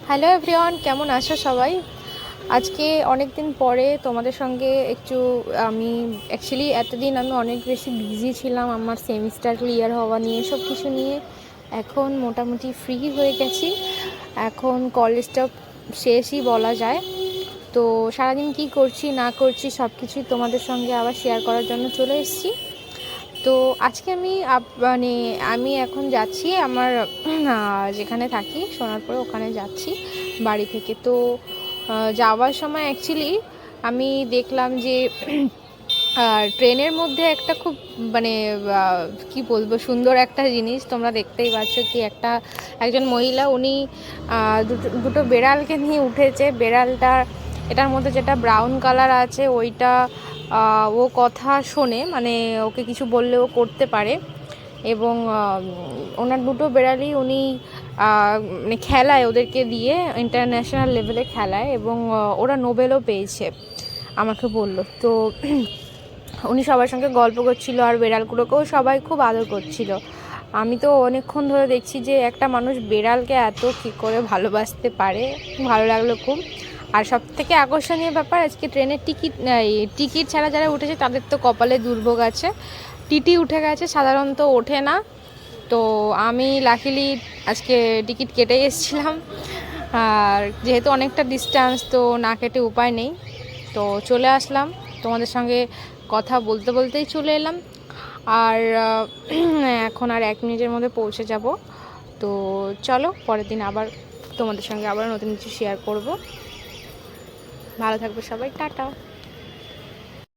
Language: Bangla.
হ্যালো এভরিওয়ান, কেমন আছো সবাই? আজকে অনেক দিন পরে তোমাদের সঙ্গে একটু আমি অ্যাকচুয়ালি এতদিন আমি অনেক বেশি বিজি ছিলাম আমার সেমিস্টার ক্লিয়ার হওয়া নিয়ে, সব কিছু নিয়ে। এখন মোটামুটি ফ্রি হয়ে গেছি। এখন কলেজটা শেষই বলা যায়। তো সারাদিন কি করছি না করছি সব কিছুই তোমাদের সঙ্গে আবার শেয়ার করার জন্য চলে এসেছি। তো আজকে মানে আমি এখন যাচ্ছি আমার যেখানে থাকি সোনারপুরে, ওখানে যাচ্ছি বাড়ি থেকে। তো যাওয়ার সময় অ্যাকচুয়ালি আমি দেখলাম যে ট্রেনের মধ্যে একটা খুব মানে কি বলবো, সুন্দর একটা জিনিস তোমরা দেখতেই পাচ্ছ কি একজন মহিলা, উনি দুটো বেড়ালকে নিয়ে উঠেছে। এটার মধ্যে যেটা ব্রাউন কালার আছে ওইটা ও কথা শোনে, মানে ওকে কিছু বললে ও করতে পারে। এবং ওনার দুটো বেড়ালই উনি মানে খেলায়, ওদেরকে দিয়ে ইন্টারন্যাশনাল লেভেলে খেলায়, এবং ওরা নোবেলও পেয়েছে আমাকে বলল। তো উনি সবার সঙ্গে গল্প করছিল আর বেড়ালগুলোকেও সবাই খুব আদর করছিল। আমি তো অনেকক্ষণ ধরে দেখছি যে একটা মানুষ বেড়ালকে এত কী করে ভালোবাসতে পারে, ভালো লাগলো খুব। আর সবথেকে আকর্ষণীয় ব্যাপার, আজকে ট্রেনের টিকিট ছাড়া যারা উঠেছে তাদের তো কপালে দুর্ভোগ আছে, টিটি উঠে গেছে, সাধারণত ওঠে না। তো আমি লাকিলি আজকে টিকিট কেটে এসেছিলাম, আর যেহেতু অনেকটা ডিস্টেন্স, তো না কেটে উপায় নেই। তো চলে আসলাম, তোমাদের সঙ্গে কথা বলতে বলতেই চলে এলাম। আর এখন আর 1 মিনিটের মধ্যে পৌঁছে যাব। তো চলো, পরের দিন আবার তোমাদের সঙ্গে আবার নতুন কিছু শেয়ার করব। ভালো থাকবে সবাই, টাটা।